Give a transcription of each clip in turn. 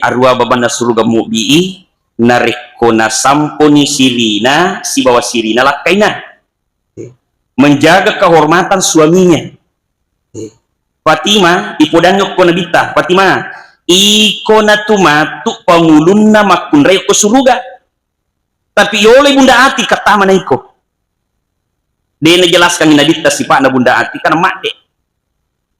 arwa babana surga mubi'i nariko na sampuni sirina si bawa sirina lakaina menjaga kehormatan suaminya. Fatima ipodanyok ko nabita Fatima iko na tumatu pangulunna makunray ko suruga tapi oleh bunda ati katama na iko dia najelaskan nabita si pak na bunda ati karena mak de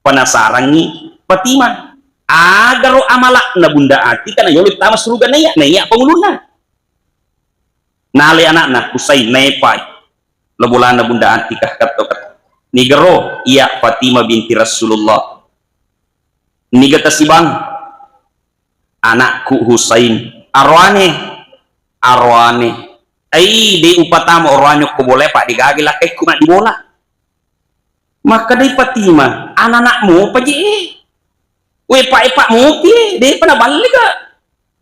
penasaran ni Fatima agaro amalak na bunda ati karena yoleh tama suruga na iya pangulunna nale anak na kusay nepai lebulan na bunda ati kata nigero iya Fatima binti Rasulullah nigata si bang anakku Husain arwane ay di upatama orwanyo ko boleh pak digagil lakay ko na di bola maka di Fatima anak-anakmu paji we pak mo pi di pa nabalik ka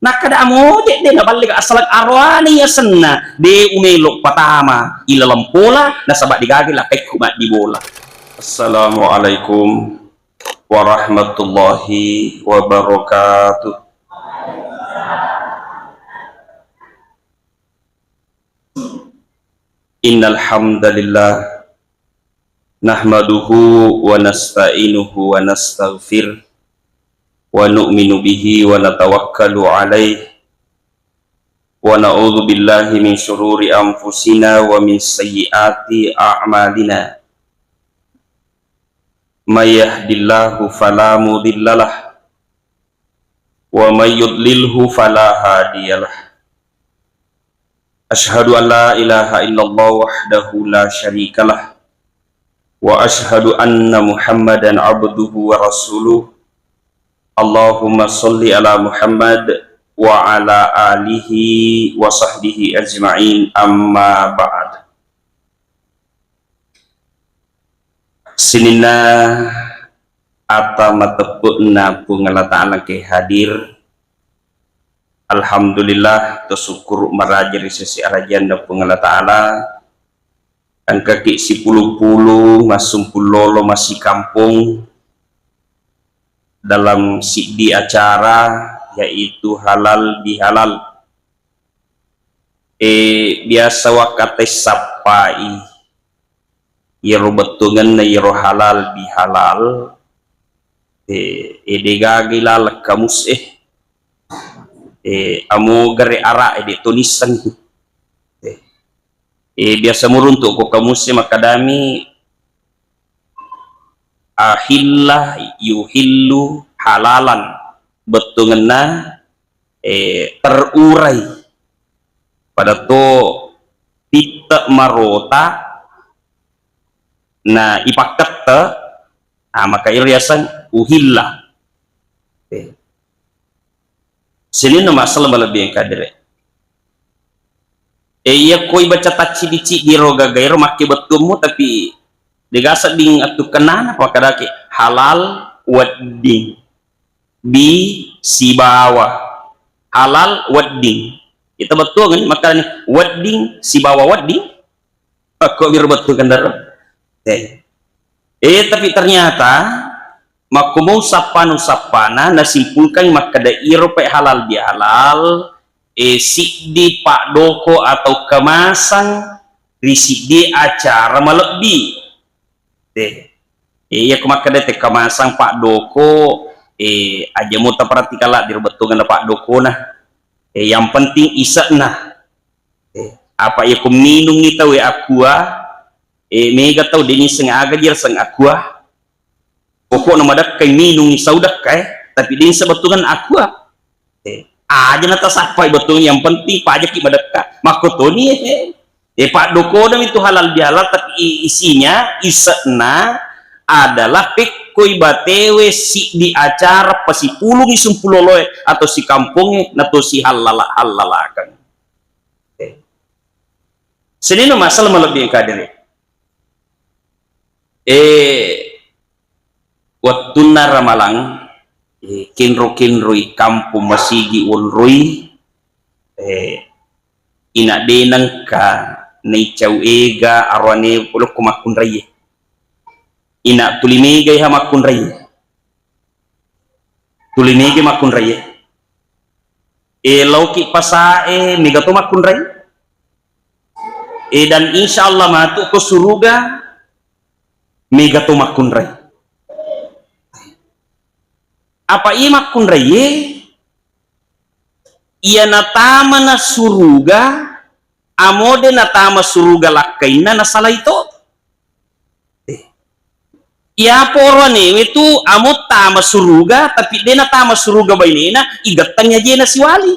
nakada mo di nabalik asal arwane ya senna di umelok patama ilalampola nasabak digagil lakay ko na di bola. Assalamualaikum warahmatullahi wabarakatuh. Innal hamdalillah nahmaduhu wa nasta'inuhu wa nastaghfir wa nu'minu bihi wa natawakkalu alaihi wa na'udzu billahi min syururi anfusina wa min sayyiati a'malina. May yahdihillahu fala mudhillalah wa may yudlilhu fala hadiyalah. Asyhadu an la ilaha illallah wahdahu la syarikalah wa asyhadu anna Muhammadan abduhu wa rasuluh. Allahumma sholli ala Muhammad wa ala alihi wa sahbihi ajma'in, amma ba'd. Sinina ata matepuk na pengelatan ke hadir. Alhamdulillah tersyukur merajari sesi arajan dan pengelatan angka ki si puluh masum pulolo masih kampung dalam di acara yaitu halal bihalal biasa wakate sapai yero betungan na yero halal bihalal edegagilal kamus amu gare ara edi tulisan biasa muruntuk ko kamus makadami ahillah yuhillu halalan betungan na terurai pada to pita marota na ipakata maka iriasan uhillah sini no masalah lebih yang kadere iya koi baca taci dici di roga gairo make betumu tapi digasa ding atu kenana pakadake halal wadding bi si bawa halal wadding itu betul kan makanya wadding si bawa wadding kok biar betul kan dar tapi ternyata makumau sapana nasimpulkan makada iro pe halal bihalal si di pak doko atau kemasan risik di acara melebi iya kemakada te kemasan pak doko aja muta perhatikala dirbetulkan pak doko nah yang penting isa nah apa ya ku minum ita we aqua mega tau deni sengaga jer seng aqua pokok nama kay minum saudak kay tapi din sebetulnya aku aja nata sapai betul yang penting pajak ibadaka makotoni pak doko dam itu halal bihalal tapi isinya isena adalah pekoi batewe si di acara pasi pulung isum puloloe atau si kampungnya nato si halalakan senino masalah melebih kadir wattuna ramalang kinro-kinroi kampung masigi unroi ina denang ka nei cau ega arwane pulok kumakun raye ina tulimega ha makun raye tulimega makun raye lauki pasae migato makunrai dan insyaallah matu ko suruga migato makunrai. Apa iya makunrai iya natama na suruga amode natama suruga lakaina na salah itu. Ya porwan itu amot tama suruga tapi dia natama suruga bainena igatangnya dia na siwali.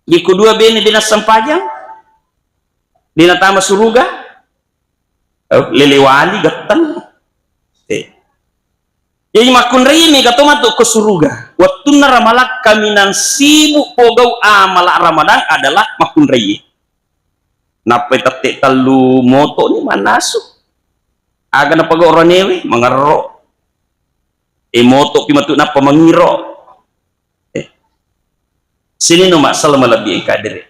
Yang kedua bene dia sampajang dia natama suruga lelewali gatang. Jadi makunrai mi gatoma tu ke suruga. Waktu naramalak kaminan sibuk pogau amala Ramadan adalah makunrai. Napai tetek talu moto ni manasuk. Aga na pag-oro newe mangaro moto pimatu na pamangiro sini no masalah malabi ang kadire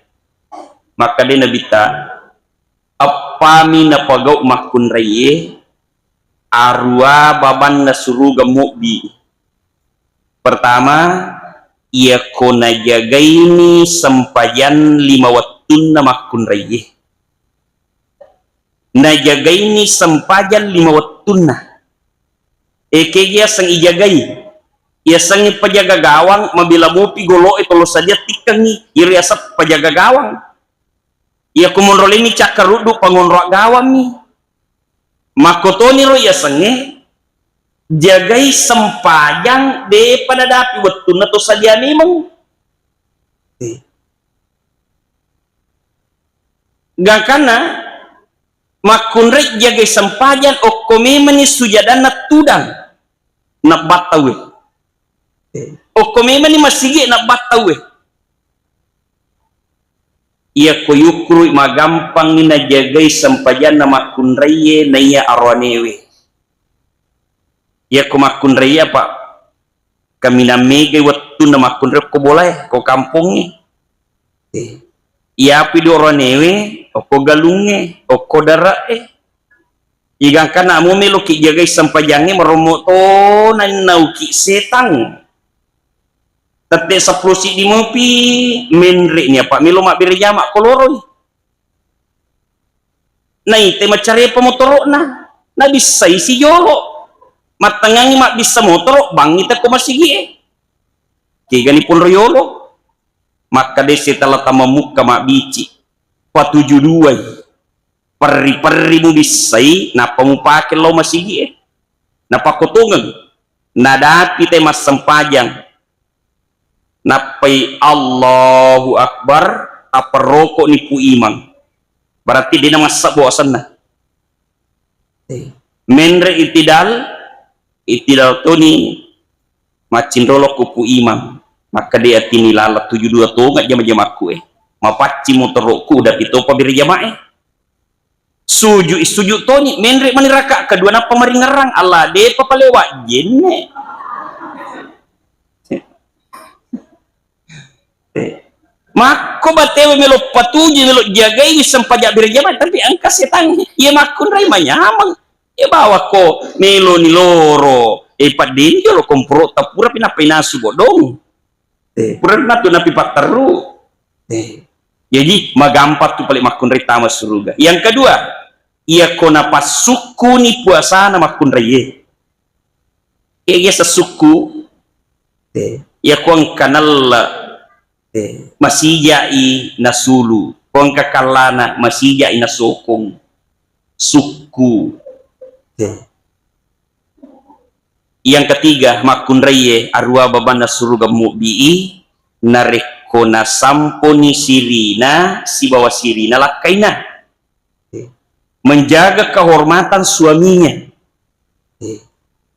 maka din nabita apami na pagaw makunraye arwa baban na suruga mu'bi. Pertama ia ko najagaini sampayan 5 waktun na makunraye najagaini sampajan 5 waktun na kaya sang ijagay iya sang pajaga gawang mabila mo pigolo ito lo saja tikangi iri asap pajaga gawang iya kumonroli mi cakarudu pangonro gawang mi makotoni ro iya sange jagai sampajang de pada dapi waktun na to saja memang gakana makunrek jaga sampajan o komemani sujadan na tudang na batawe o komemani masigi na batawe iya koyukru magampang ni na jaga sampajan na makunreye na iya arwanewe iya ko makunreye apa kami na mege waktu na makunrek ko boleh ko kampung iya pi do arwanewe oko galunge oko darae igang kana mo meloki jagay sampajange maromoto nan nauki setang tate sa prusi di mo pi menre niya pa milo mabirjama koloroy na ite macari pamotoro na nabisay si yolo matangangi mabisa motoro bangita ko masigi kaya ganipun royolo maka desi talata mamuka mabici patujuduay peri-peri mo bisay na pamupakil lo masigi napakutungan nadapi te mas sampajang napay Allahu Akbar taparoko ni pu imang berarti di nama sabuasan na menre itidal to ni macindrolo ku pu imang maka dia tinilala 72 to nggak jam-jam aku mapaci motorku udah itu pabir jamaah suju toni menrek maniraka kedua na pamaringarang Allah de papalewa jenne mako batewe melo patuji melo jagai sampajak bir jamaah tapi angka setang ya makun rai manyamang ya bawa ko melo ni loro padin jo lo kompro tapura pinasu bodong pura natu napi pataru jadi magampat tu paling makun tama suruga. Yang kedua, ia kona pasuku ni puasa na makun raye. Ia sesuku, ia kuang kanal masijai nasulu, kuang kakalana masijai nasokong suku. Yang ketiga, makun raye arwa babana suruga mu'bi'i narek kona samponi sirina si bawa sirina lakaina menjaga kehormatan suaminya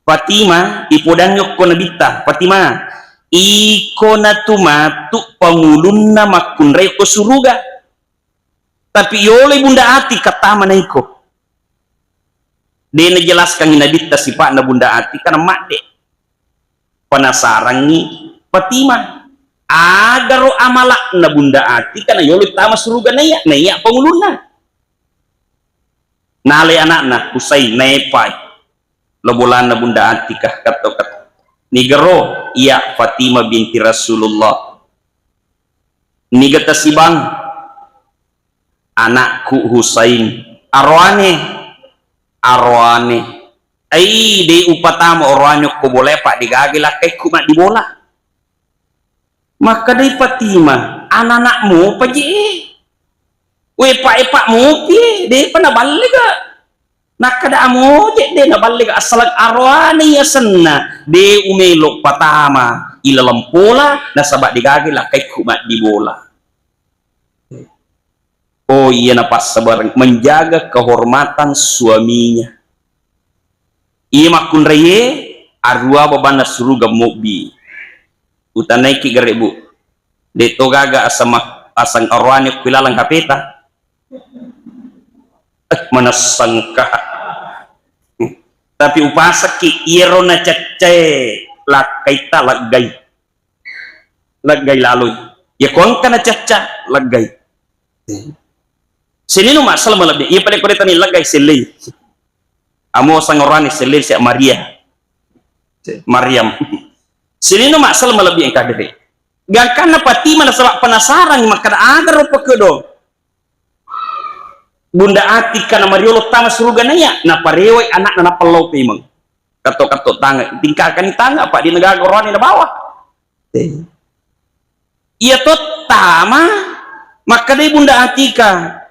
Fatima ipodanyok kona bita Fatima ikona tumatu pangulunna makunrai ko suruga tapi yole bunda ati kata mana iko dia najelaskan inabita si pak na bunda ati karena mak dek penasarangi Fatima agaro amalak na bunda ati karena yoli tama suruga naya panguluna nale anak na kusay naepay lobolan na bunda ati kah kato nigaro iya Fatima binti Rasulullah ni gata si bang anakku Husain arwane ai di upatama orangnya ko boleh pak digagil kay kumat di bola maka di Fatima anak-anakmu paji we pak mu pi di pa nabalik nakada mo je de nabalik asal arwani ya senna de umelok patama ilalam pola nasabak digagil kay kumat di bola. Oh iya napas sabar menjaga kehormatan suaminya. Iya makun reye arua babana suruga mobi. Utanai ki garebu. De togaga asang arwani kuilalang kapeta. Mana sangka. Tapi upasa ki iro na cece lakaita lagay laloy. Ya kuang ka na caca lagay. Sini no masalah malabnya. Iya pada kau tani lagay selai. Amo sang orang ni selai si Maryam. Sini no masalah malabnya yang kadere. Gangkan apa ti mana sebab penasaran maka ada rupa kedo. Bunda Atika na Mariolo tama suruga naya na parewai anak na napalau timang. Kato tangga tingkahkan di tangga pak di negara orang ni na bawah. Iya to tama maka deh Bunda Atika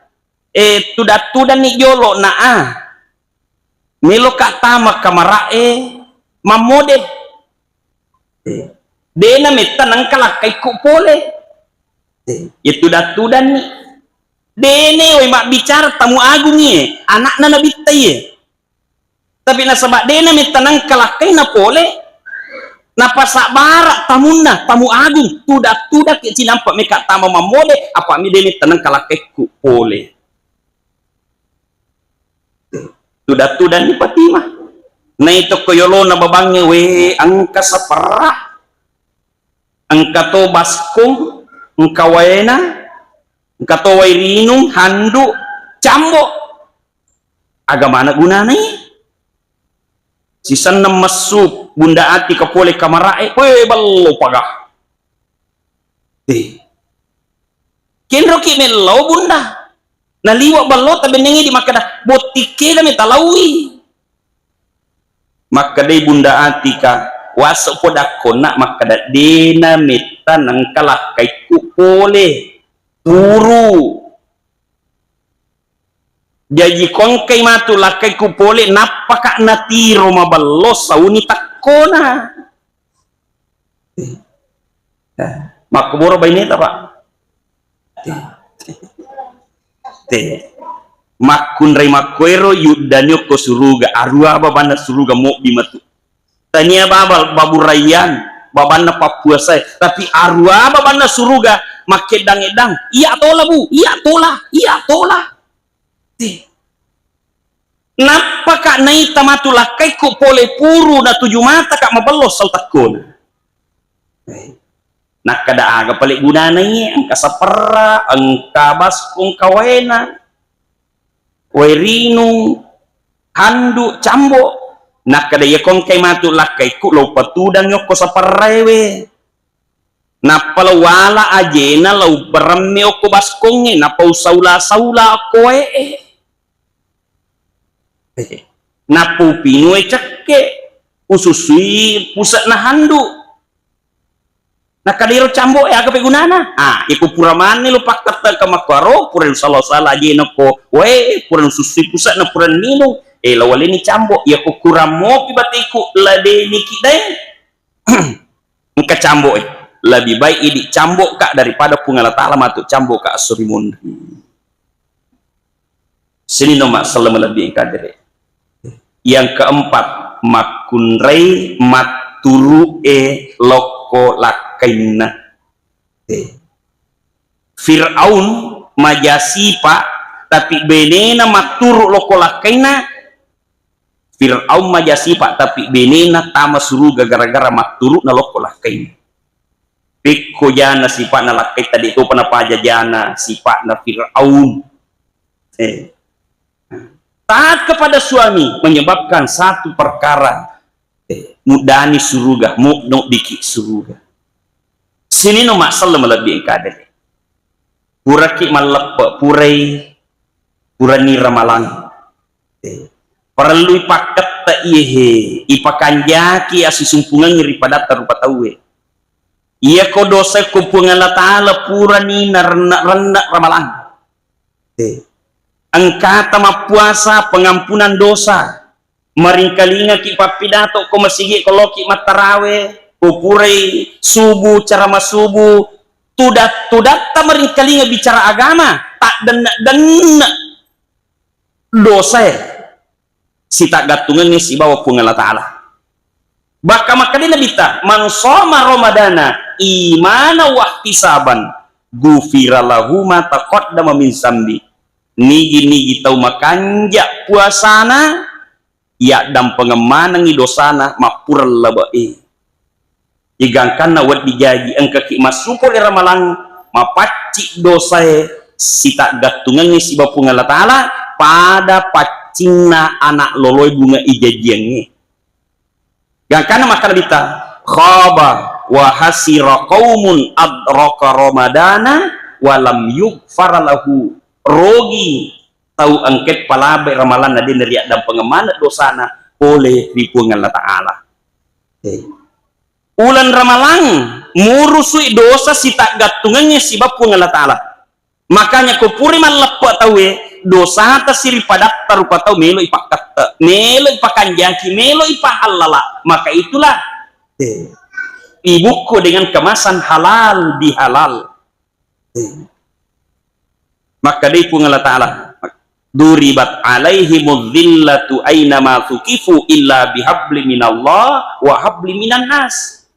tuda ni jolo na melo ka tama kamarae mamode dena metanang kalak kay kupole ya tuda ni dene we mak bicara tamu agung ye anak na nabitay ye tapi nasabak dena metanang kalak kay na pole napasak barak tamu agung tuda ke cinampak meka tama mamode apa mi dene tanang kalak kay kupole tuda ni Fatima na ito koyolo na babangnya we angka saparah angka to baskong angka waena angka to wairinung handu cambo agama anak gunana sisan na masuk Bunda Atika pole kamarae we ballo pagah kenro ki melo bunda naliwa ballo tabenengi di makada botike kami talawi makada Bunda Atika wasok podakona makada dena meta nang kalak kay kupole turu jadi kong kay matu lakay kupole napaka natiro maballo sauni takona makuboro baineta pak makun ray makwero yudanyo ko suruga arua babana suruga mo bimatu tania babu rayan babana Papua saya tapi arua babana suruga makedang edang iya tola bu iya tola napa kak nai tamatulah kay ko pole puru na 7 mata kak mabelos sal takona nakada aga palik gunana angka sapera angka baskong kawena wairinu handu cambo nakada yakong kay matu lakay ku lo patudang yoko saparewe napalawala ajena lau berame oko baskonge napau saula ako napu pinue ceke ususui pusat na handu nakadiro cambo aga pegunana iku puramane lu pakata kamakwaro puren salah ajena ko we puren susi pusat na puren nino lawale ni cambo ya ko kuramo pibatiku lade niki dai engka cambo lebih baik idi cambo kak daripada pungala ta'ala matu cambo kak surimun sini nomak salam lebih kadere yang keempat makunrei maturu loko lakaina Fir'aun majasi pak tapi benena maturu loko lakaina Fir'aun majasi pak tapi benena tama suruga gara-gara maturu na loko lakaina pikko jana sifat na lakai tadi itu penapa jana sifat na Fir'aun taat kepada suami menyebabkan satu perkara mudani suruga mukno diki suruga sini no masalah melebih kadang pura ki malep purani ramalang perlu ipaket ta ihe ipakanjaki asusumpungan ngiri pada tarupa tawe iya ko dosa ko pungala taala purani rendak ramalang angkata mapuasa pengampunan dosa maringkalinga ki papidato ko masigi ko loki matarawe ko purai subuh cara masubuh tudat ta maringkalinga bicara agama tak dan dosa si tak gatungan ni si bawa pungala taala baka makadina bita man soma ramadana imana wa ihtisaban gufira lahu ma taqaddama min zambi nigi tau makanja puasana ya dan pengemanang dosana mapural labai igangkan na wad dijaji engka ki masupur ramalang mapacci dosa si tak gatungan ni si bapungala taala pada pacingna anak loloy bunga ijajiannya gangkana maka bita khaba wa hasira qaumun adraka ramadana walam yughfar lahu rogi tahu angket palabe ramalan na din riak dan pengemana dosana oleh dipungan Allah Ta'ala ulan ramalang murusui dosa si tak gatungannya si bapung Allah Ta'ala makanya kupuri malapwa tawe dosa ta siri padak tarupa tau melo ipakat melo ipakanjaki melo ipahalala maka itulah ibuku dengan kemasan halal bihalal maka dia pun Allah Ta'ala duribat alaihimudz zillatu aynama thuqifu illa bihabli minallah wa habli minan nas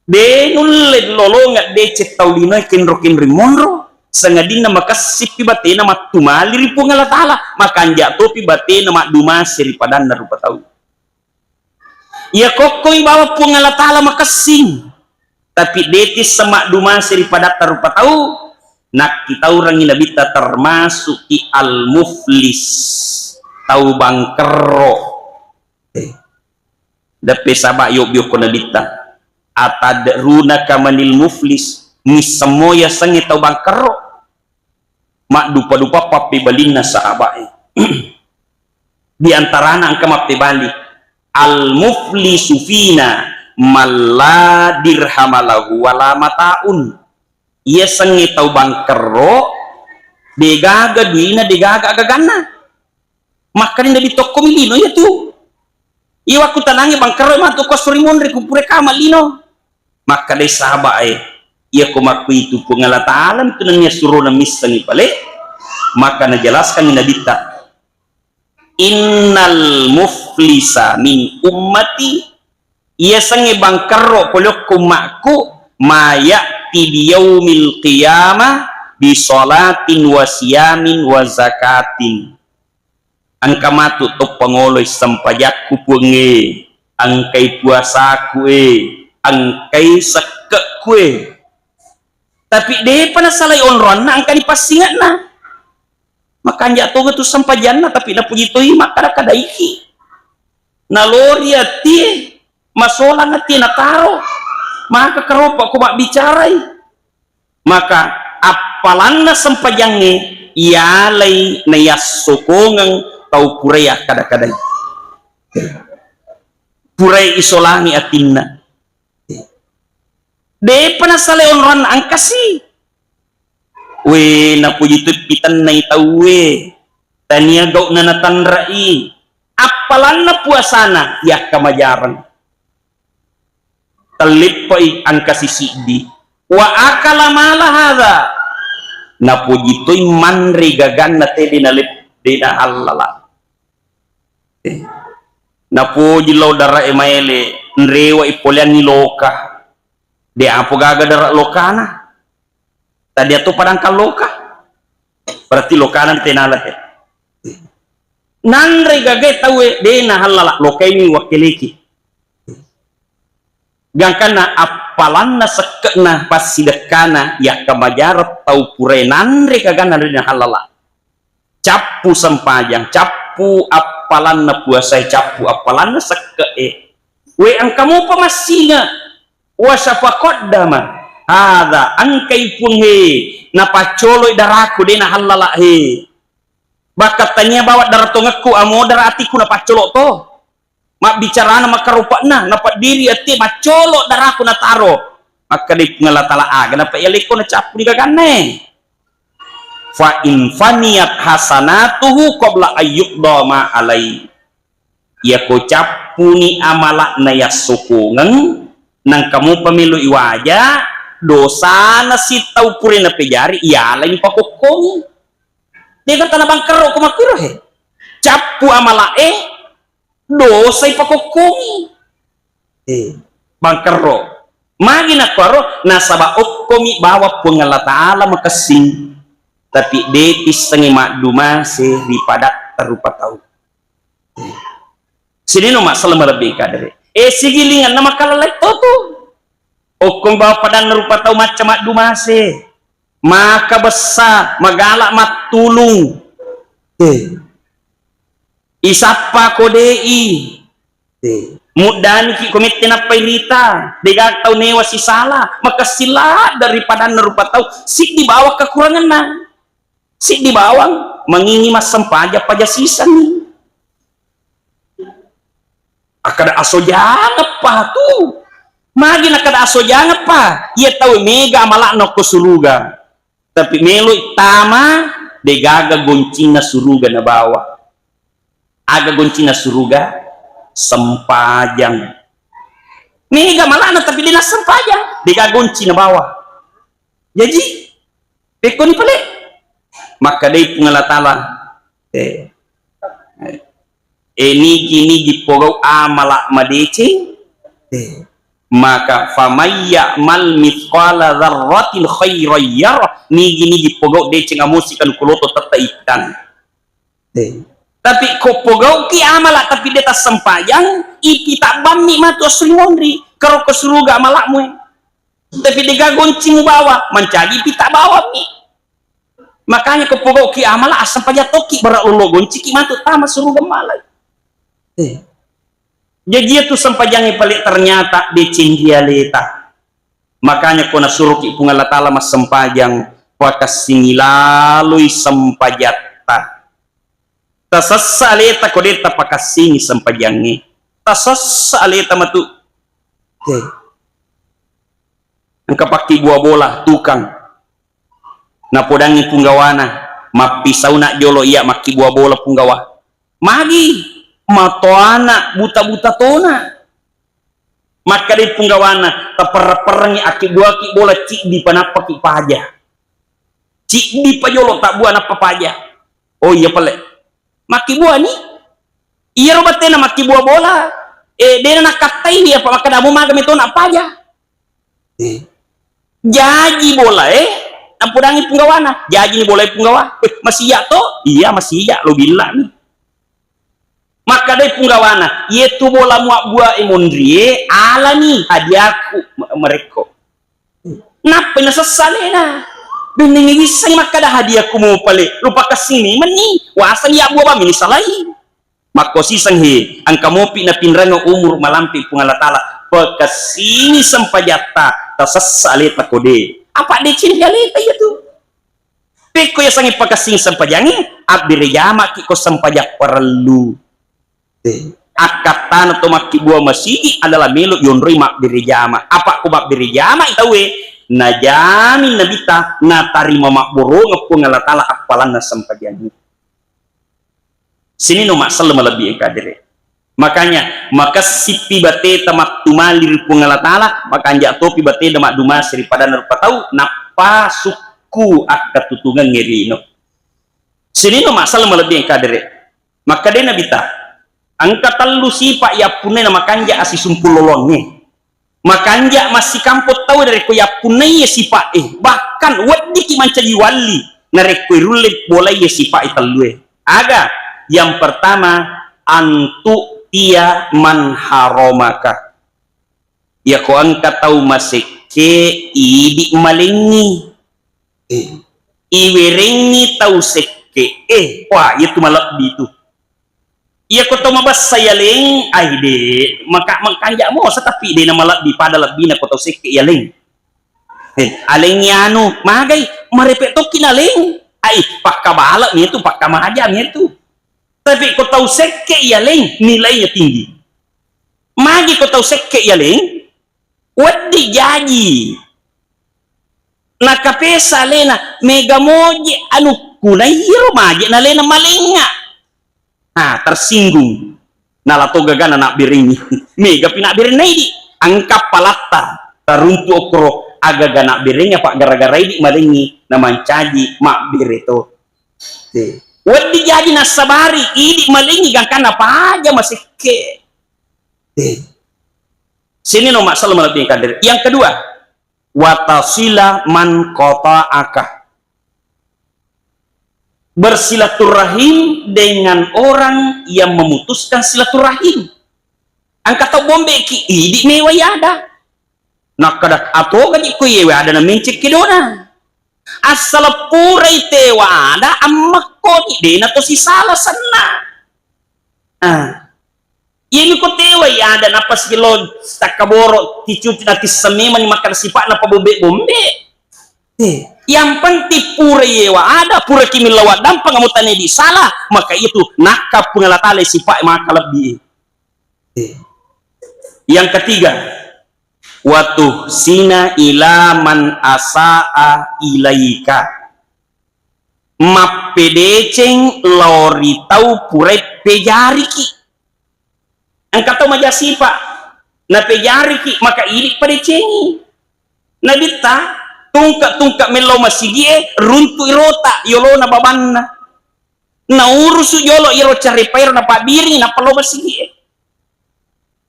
de nulle lolongat de cetau lina kinrokin rimonro sangadina makasip pibatena matumali ripung Allah Ta'ala maka anjatuh pibatena makdumasi ripadan rupa tahu ya kokoi bawa pung Allah Ta'ala makasing tapi detis semak dumasi ripada rupa tahu nak kita orang ini bita termasuk i al muflis tahu bangkero dape sabak yuk yuk kona bita atadruna kamanil muflis mis semoya sangi tahu bangkero mak dupa papi balina sahabat di antara angka mapi bali al muflisu fina malla dirhamalahu wala mataun ia sengi tau bangkero degaga duina degaga agagana makanya dari toko milino ya tuh iya waktu tanangnya bangkero emang tuh kosuri mondre kupure kamal lino maka dari sahabat iya kumaku itu pengala ta'alam itu nanya suruh namis sengi pale maka najelaskan nabita innal muflisa min ummati ia sengi bangkero polok kumakku mayati biyaumil qiyamah bi sholatin wa siyamin wa zakatin angka matu tok pangoloy sampajakku punge angkai puasaku angkai sekekku tapi de pana salai onron na angka dipasingan na maka jatuh tu sampajanna tapi na puji toy maka kada iki nalori ati masola ngati na taro maka keropak kumak bicarai maka apalanna sempajange ialai nayas sokongang tau puraya kadang-kadang purai isolani atinna de panasale onran angkasi we na puji pitan nai tau we tania gau nanatan rai apalanna puasana ya kamajaran telipai angka sisidi wa akala mala hadha na pujitoy manri gagan na te dinalip dina halala na puji law dara emaele nrewa ipolian ni loka de apo gaga dara lokana tadi atu padangkal loka berarti lokana tenala te nanre gaga tawe dina halala loka ini wakiliki gangkana apalanna sekena pas sidekana ya kamajarat tau purenan rekagana dina halala capu sempajang capu apalanna puasa capu apalanna seke we ang kamu pamasinga wa syafaqaddama hada angkai pun he napacoloy daraku de na halala he bakat tanya bawa darah tongaku amo darah atiku napacolo to mak bicara na makarupa na napat diri ati macolo darahku na taro maka di ngalatala aga napa yaliko na capu di gagane fa in faniyat hasanatuhu qabla ayyuqda ma alai ya ko capuni amalak na yasukungan nang kamu pemilu iwaja dosa na si tau puri na pejari iya lain pakukong dia kata na bangkero kumakuro he capu amala dosa ipakukong bangkero magi na kwaro nasaba komi bawa pengala taala makasing tapi detis sangi makduma sehri padat terupa tau sini no masalah lebih kadere sigilingan nama kalalay toto o kung bawa pada nerupa tau macam mak dumase maka besar magalak matulung isapa kodei mudani ki komite na pailita degat tau newa si salah maka sila daripada nerupa tau si di bawah kekurangan na si di bawah mengingi mas sempaja paja sisa nih akada aso jangan pa tu magi nakada aso jangan pa ia tahu mega malak no ko suruga tapi melo tama de gaga goncina suruga na bawa aga goncina suruga sempajang mega malak na tapi dina sempajang de gaga goncina bawa jadi peko ni pale maka dei pengalatala ini gini dipogau amalak madece maka famayya mal mithqala dzarratin khairan yarah ni gini dipogau de cengamusikan kuloto tetaikan tapi ko pogau ki amalak tapi deta sempayang iki tak bami matu aslimondri karo kesuruga amalakmu tapi diga goncing bawa mencari pita bawa mi makanya ko pogau ki amalak asam paja toki bara ulo gonci ki matu tama suruga malai jadi itu sempajangi pelik ternyata di cinggialeta makanya kona suruh ki pungal tala mas sempajang pakasingilalui sempajata tasassaleta kodeta pakasingi sempajangi tasassaleta matu angka paki buah bola tukang napodangi punggawana mapisau nak jolo iya maki buah bola punggawa magi matoana buta-buta tona maka di punggawana teper-perengi aki dua ki bola cik di panapa ki paja cik di pajolo tak buah apa paja oh iya pale maki buah ni iya robatena maki buah bola dia nak katai dia apa maka damu magam itu nak paja jaji bola ampudangi punggawana jaji ni bola punggawa masih ya to iya masih ya lo bilang nih maka dari punggawana yaitu bola muak buah emondrie alani hadiahku mereka napa na sasalena bening wisang maka dah hadiahku mau pale lupa kesini meni wasan ya buah bami salai maka sisang he angka mopi na pinrang umur malampi pungalatala pekesini sempajata tasasaleta kode apa de cinjaleta itu peko ya sangi pekesini sempajangi abdi rejama ki ko sempajak perlu akatan atau maki buah masih adalah melo yonroi mak dirijama apa ko mak dirijama itawe najami nabita na tarima mak boro ngepung ngalatala apalan na sampajani sini no mak selama lebih kadire makanya maka sipi bate tamak tumalir pungalatala maka anjak topi bate damak duma daripada narupa tahu napa suku akat tutungan ngeri no sini no mak selama lebih kadire maka dia nabita angka telu sipak ya punai nama kanja asi sumpul lolonnya makanja masih kampot tahu dari ko ya punai ya sipak bahkan wadi ki mancali wali narek ko rulit boleh ya sipak italue aga yang pertama antu ia man haromaka ya ko angka tahu masih ke idi malingi iwerengi tahu seke wah itu malah itu iya ko to mabas sayaling ay de maka mangkanja mo sa tapi de na malak di pada lebih na ko to sik yaling Aleng anu magay marepek tokin aleng ay pakabala niya itu pakamaja niya itu, tapi kau tahu sekke ya leng nilainya tinggi magi kau tahu sekke ya leng wadi jaji nakapesa lena mega moje anu kunayiro maje na lena malenga tersinggung nalato gagana nak biringi mega pinak biring di angkap palatta taruntu okro aga ganak biringnya pak gara-gara ini malingi naman caji mak birito wadi jadi nasabari ini malingi gangkan apa aja masih ke sini no masalah melebih kader. Yang kedua watasila man kota akah, bersilaturahim dengan orang yang memutuskan silaturahim. Angkat bombe ki idi mewayada nakada atau gaji kuyewe ada na mencik kidona asal purai tewa ada amak koni dena to si salah sana ini ko tewa ya ada napas kilo sakaboro ticuci na tisameman makan sipak na pabombe bombe yang penting purai yewa ada purai kimilawa dan pengamutane di salah maka itu nakap pengalatale sipak maka lebih. Yang ketiga watuh sina ilaman asaa ilaika mapedeceng lori tau purai pejariki angkat tau majasi pak na pejariki maka ini pedecengi na bita tungkak melo masigie runtu irota yolo na babanna na urusu yolo iro cari pair na pabiri na palo masigie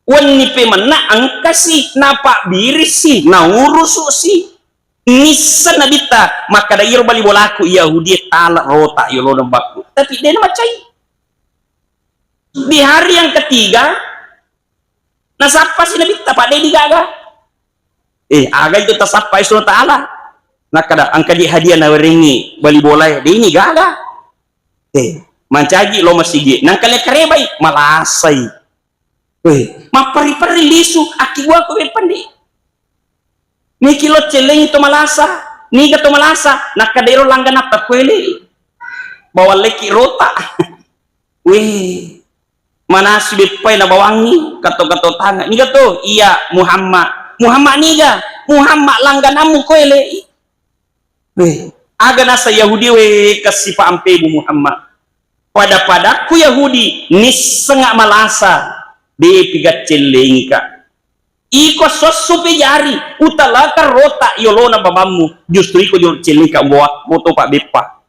wani pemana angkasi napa birisi na urusu si nisa nabita maka da iro bali bolaku Yahudi tala rota yolo baku tapi dia macai di hari yang ketiga nasapa si nabita pak dedi gaga aga itu tasapa isu taala nakada angka di hadiah nawaringi bali bolai di ini gaga mancaji lo masigi nang kale karebai malasai mapari-pari lisu aki gua ko pandi ni kilo celeng itu malasa ni gato malasa nakadero langgan apa kwele bawa leki rota mana sibit pai na bawangi kato tanga ni gato iya Muhammad niga Muhammad langganamu kwele aga nasa Yahudi kasipa ampebu Muhammad pada ku Yahudi ni sengak malasa de pigat celengka iko sosu pejari utalaka rota yolona babamu justru iko jor celengka buat foto pak bepa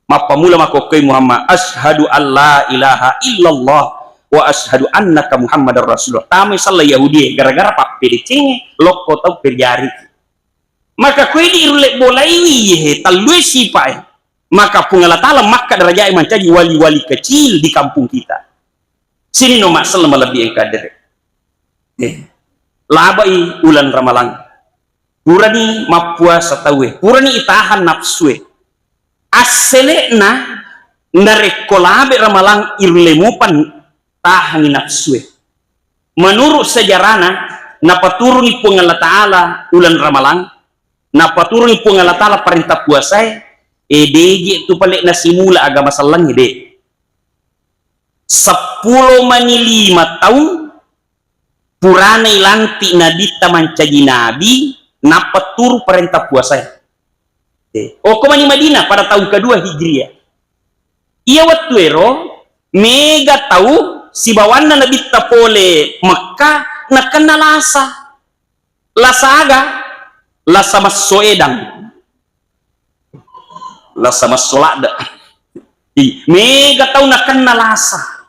mapamula makokai Muhammad ashadu alla ilaha illallah wa ashadu annaka Muhammadar Rasulullah tamu salah Yahudi gara-gara pak pedecenge loko tau pejari maka kue di irulek bolaiwi talui sipai maka pungalatala maka derajai mencaji wali-wali kecil di kampung kita. Sini no masalah lebih yang kader labai ulan ramalang purani mapua satawe purani itahan nafsue aselena narekolabe ramalang irlemupan tahangi nafsue menurut sejarahna napaturuni pungala ta'ala ulan ramalang napaturuni pungala ta'ala perintah puasa edeje tu palik nasimula agama salang ide 10 mani 5 tahun purana ilanti nadita mancaji nabi napatur perintah puasa mani Madinah pada tahun kedua Hijriah iya waktu mega tahu si bawana nabi tapole Mekah nakana lasa aga lasa masoedang lasa masolada mega tahu nakana lasa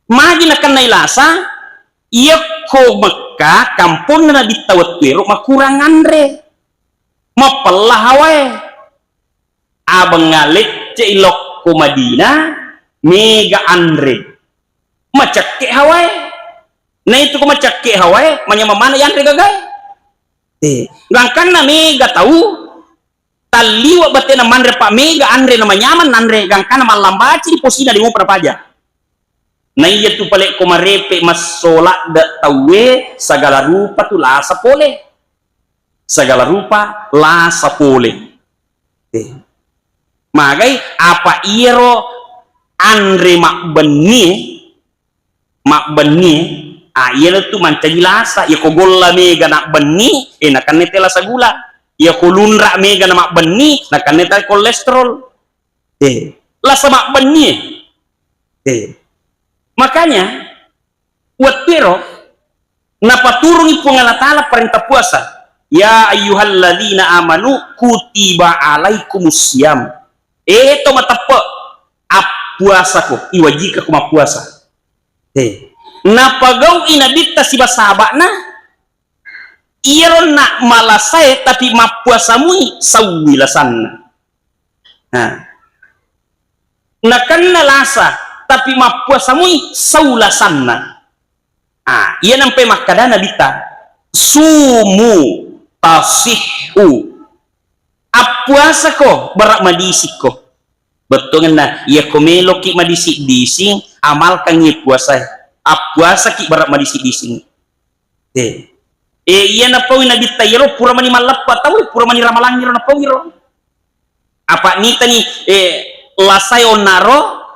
magi nakana ilasa iya ko Mekah kampung na bitawatwero makurangan re mapalah hawae abang ngalit ceilok ko Madinah mega andre macakke hawae na itu ko macakke hawae manyamamana yan re gagay gangkan na mega tahu taliwa batena manre pak mega andre na manyaman andre gangkan na malambaci posina di mo prapaja na iya tu pale komarepe mas solat da tawe segala rupa tu lasa pole segala rupa lasa pole. Magai apa iro andre mak beni iya tu mancagi lasa ya ko golla mega nak beni nak kanete lasa gula ya ko lunra mega nak beni nak kanete kolesterol lasa mak beni makanya buat pero napa turun ipu ngalatala perintah puasa ya ayyuhalladzina amanu kutiba alaikumusiyam to matapa puasa ko iwajika ko mapuasa napagaw inadita si basaba na iron na malasay tapi mapuasa mo sawilasan na nakan nalasa tapi mapuasa mo saulasan na iyan ang pemakada na dita sumu tasihu apuasa ko barak madisik ko betul na iya komelo ki madisik-dising amal kang puasa puasa ki barak madisik-dising iya na pawin na ditayro pura mani malapa tahu pura mani ramalangiro na pawiro apa nita ni lasay onaro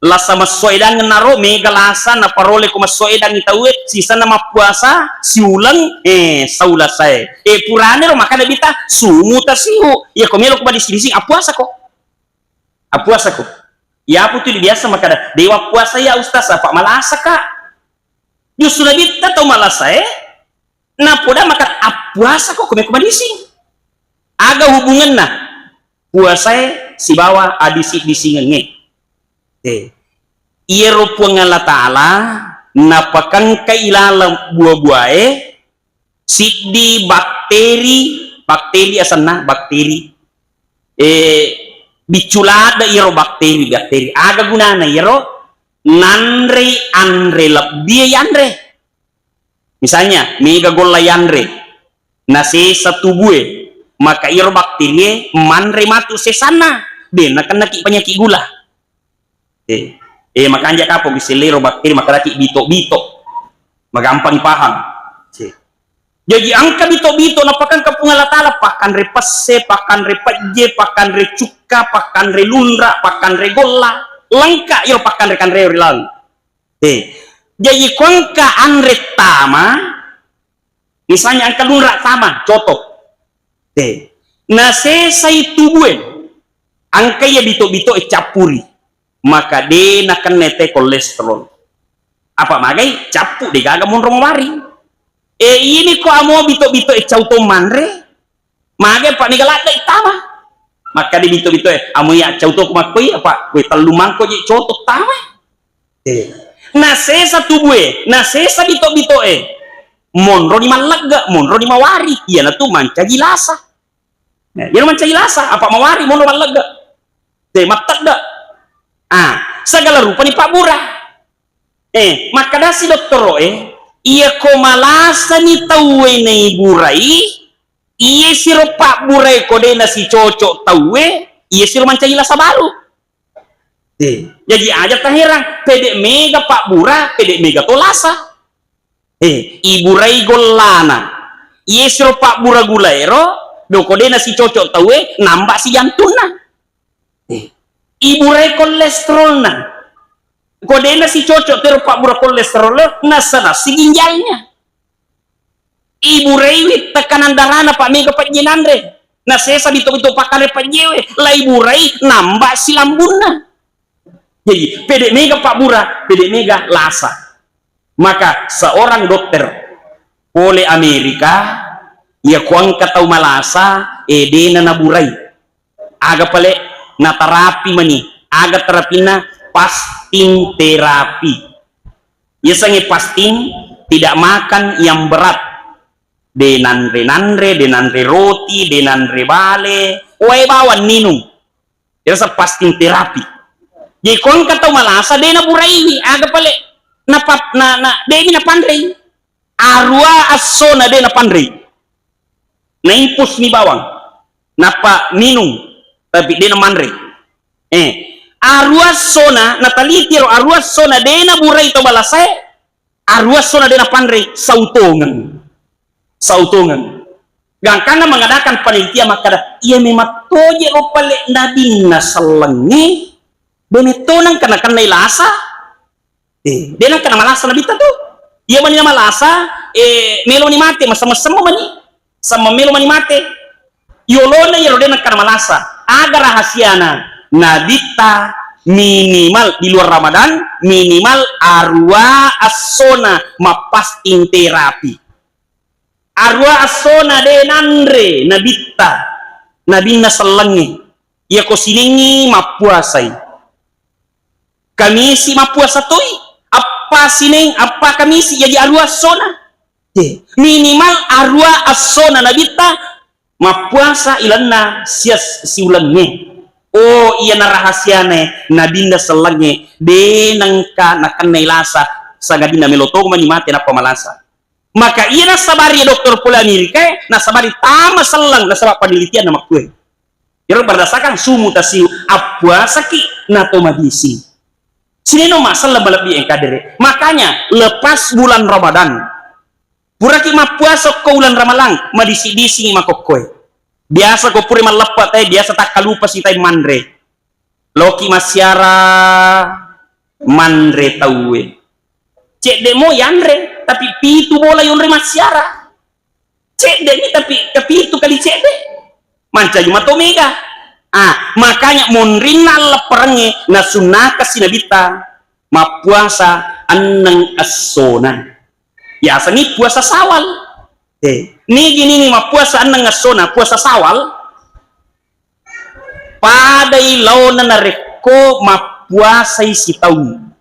lasa masoedang naro mega lasa na parole ko masoedang itawet sisa na mapuasa siulang saulasay purane ro makana bita sumuta siu iya komelo ko madisik-dising apuasa ko ya aku tuh biasa makada dewa puasa ya ustaz apa malasa kak justru nabi tahu malasa nah poda makan puasa kok kome dising aga hubungan nah puasa si bawa adisi disingenge iya rupuang Allah Ta'ala napakan kailala buah-buah siddi bakteri asanna bakteri biculada iro bakteri aga gunana iro andre lebih yandre misalnya mega golla yandre nasi satu bue maka iro bakteri manre matu sesana na kena penyakit gula maka anjak kapo bisilero bakteri maka laki bito magampang paham jadi angka bito napakan kapungalatala pakan repase pakan repaje pakan recuka pakan relundra pakan regolla lengkap yo pakan rekan reurilang jadi kongka anre tama misalnya angka lundra tama contoh nase sai tubuen angka ya bito capuri maka de nakan nete kolesterol apa magai capu de gaga mon romari ini kok amo bito cauto manre mage pak nigalada itama maka di bito amo ya cauto kumakoi apa kue telu mangko je cauto tama na sesa tubue na sesa bito monro di malaga monro di mawari iya na tu manca gilasa iya manca gilasa apa mawari monro malaga matak segala rupa ni pak burah maka dasi dokter iya ko malasa ni tawe na burai iya siro pak burai ko de na si cocok tawe iya siro mancagi lasa baru jadi aja tahirang pede mega pak burah pede mega to lasa iburai golana iya siro pak burah gulaero do ko de na si cocok tawe nambah si jantuna iburai kolesterol na kodena si cocok teru pak burah kolesterol nasana si ginjalnya ibu rewi tekanan darahna pak mega pak jenandre nasesa bito pakare pak jewe la ibu rei nambah si lambunna jadi pede mega pak burah pede mega lasa maka seorang dokter oleh Amerika ya kuang katau malasa edena naburai aga pale na terapi mani aga terapina fasting terapi biasanya fasting tidak makan yang berat denanre roti denanre bale wae bawan minum biasa fasting terapi jadi kong kata malasa dena burai aga pale na demi na pandrei arua asona dena pandrei na impus ni bawang napa minum tapi dena mandrei arua sona natalitiro arua sona dena burai to balasai arua sona dena pandrei sautongan Gangkana mengadakan penelitian maka ia memang toje opale nabi nasalengi bemetonang kena ilasa dia nang kena malasa nabi tu ia mani malasa melo ni mate sama-sama mani sama melo mani mate yolona yero dia nang kena malasa agar rahasiana nabita minimal di luar Ramadan minimal arwa asona mapas terapi arwa asona de nandre nabita nabi nasalengi ia ko siningi mapuasai kamisi mapuasa toy apa sining apa kamisi jadi arwa asona minimal arwa asona nabita mapuasa ilanna sias siulangi oh iya na rahasiane nabi nasalengi de nangka nakan nailasa sagadina melotong mani mate na pamalasa maka ia nasabari dokter pula Amerika nasabari tama selang nasabak penelitian nama kue yang berdasarkan sumu tasiu apa sakit nato madisi sini no masalah lebih engkadere makanya lepas bulan Ramadan puraki ma puasa ke bulan Ramalang madisi disi makok kue biasa ko puri malepat biasa tak kalupa si tay mandre loki masyara mandre tawe cek demo yandre tapi pitu bola yonre masyara cek deh ini tapi kepitu kali cek deh manca cuma tomega makanya monrina leperenge na sunnah kasih nabita ma puasa annang asona biasa nih puasa sawal nih gini nih ma puasa annang asona puasa sawal pada ilauna nareko ma puasa isi tahun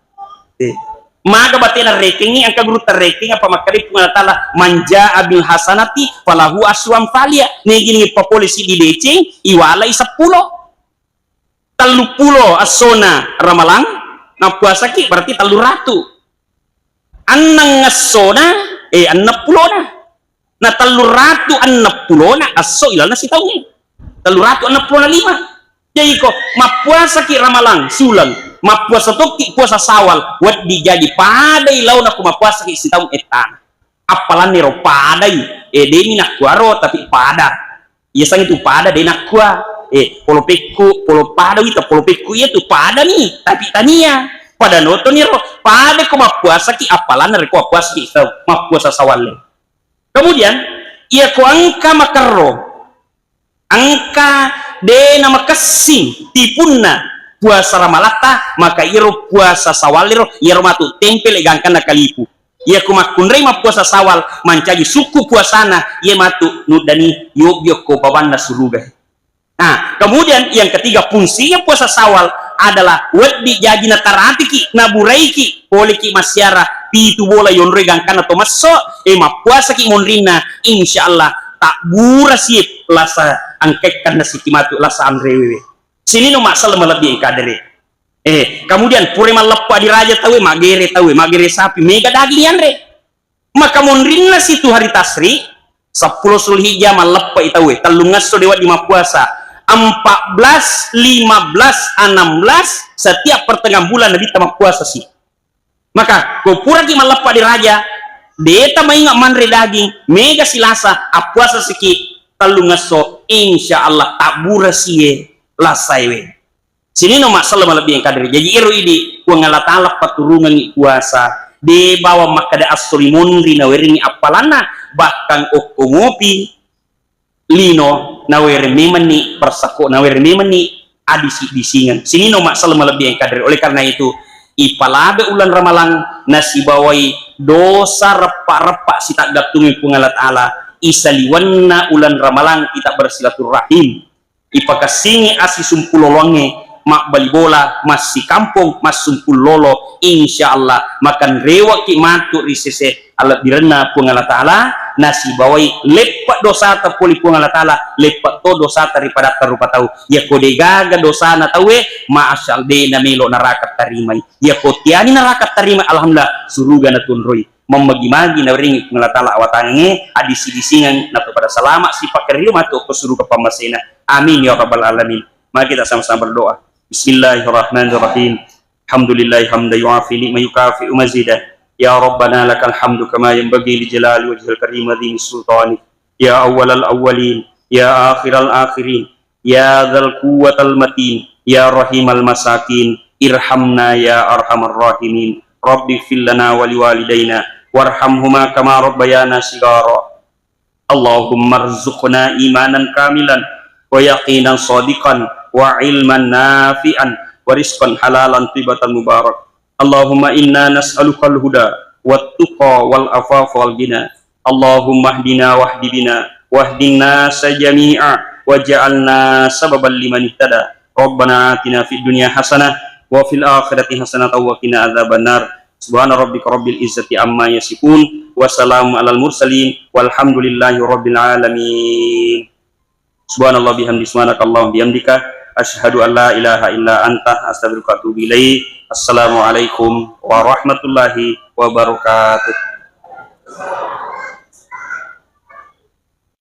maka batina ranking angka guru terranking apa makari pengatala manja abil hasanati falahu aswam falia nih polisi di DC iwalai 10 30 asona ramalang na puasa ki berarti 300 annang asona 60 na 360 na aso ilana si tahu 365 jadi kok ma puasa ki ramalang sulang ma puasa toki puasa sawal wat dijadi padai laun aku ma puasa ki sitaun etan apalan nero padai demi nak kuaro tapi pada iya sang itu pada de nak kua polo peku polo pada itu polo peku itu pada nih tapi tania pada noto nero pada ko ma puasa ki apalan nero ko puasa ki ma puasa sawal kemudian ia ko angka makarro angka de nama kesing tipunna puasa ramalata maka iro puasa sawal iro matu tempel gangkan kalipu ia kumakunrei ma puasa sawal mancaji suku puasana ia matu nudani yobyo ko bawanna suruga kemudian yang ketiga fungsinya puasa sawal adalah wedi jadi nataratiki naburaiki poliki masyara pitu bola yonre gangkan atau maso ma puasa ki monrina insyaallah tak burasip lasa angkekkan nasi kimatu lasa andrewe sini no masalah melebih kadere kemudian puri malepa di raja tawe magere sapi mega daging andre maka monrinna situ hari tasri 10 Zulhijjah malepa itawe talungas so dewa di puasa 14 15 16 setiap pertengahan bulan nabi tamak puasa sih maka kupura ki malepa di raja deta maingat manre daging mega silasa apuasa siki talungaso insyaallah tak burasie lasaiwe sini no masalah lebih yang kader jadi iru ini kuangala talak paturungan puasa de bawa makada aslimun rina wering apalana bahkan ngopi lino nawere memani persako nawere memani adisi disingan sini no masalah lebih yang kader oleh karena itu ipalabe ulan ramalang nasi bawai dosa repak-repak si tak gatungi pungalat ala isaliwanna ulan ramalang kita bersilaturahim ipakasingi asi sumpulolonge mak bali bola masih kampung mas sumpulolo insyaallah makan rewa ki matu risese alat direna pungalat ala nasi bawai lepak dosa ta poli pungalat ala lepak to dosa daripada tarupa tahu ya kode gaga dosa na tawe maasal de na melo neraka tarimai ya kotiani neraka tarimai alhamdulillah suruga na tunroi membagi-magi na ringi pungalat ala awatange adisi disingan na pada salama si pakeriu matu ko suruga pamasena amin ya rabbal alamin mari kita sama-sama berdoa bismillahirrahmanirrahim alhamdulillahi hamdan yuafi ni'ma yukafi mazidah ya rabbana lakal hamdu kama yanbaghi li jalali wajhil karim wa dhim sultanik ya awwalal awwalin, ya akhiral akhirin, ya dzal quwwatal matin, ya rahimal masakin, irhamna ya arhamar rahimin. Rabbi fil lana wa liwalidayna warhamhuma kama rabbayana shighara. Allahumma rzuqna imanan kamilan wa yaqinan shadiqan wa ilman nafi'an wa rizqan halalan tibatan mubarak. Allahumma inna nas'aluka al-huda wat tuqa wal afafa wal ghina. Allahumma hdina wahdi bina wahdina sajami'a waj'alna sababan liman ihtada. Rabbana atina fid dunya hasanah wa fil akhirati hasanatan wa qina adzabannar. Subhana rabbika rabbil izzati amma yasifun wa salamun alal mursalin walhamdulillahi rabbil alamin. Subhanallah bihamdi subhanakallahumma bihamdika asyhadu an la ilaha illa anta astaghfiruka wa atubu ilaik. Assalamualaikum warahmatullahi wabarakatuh.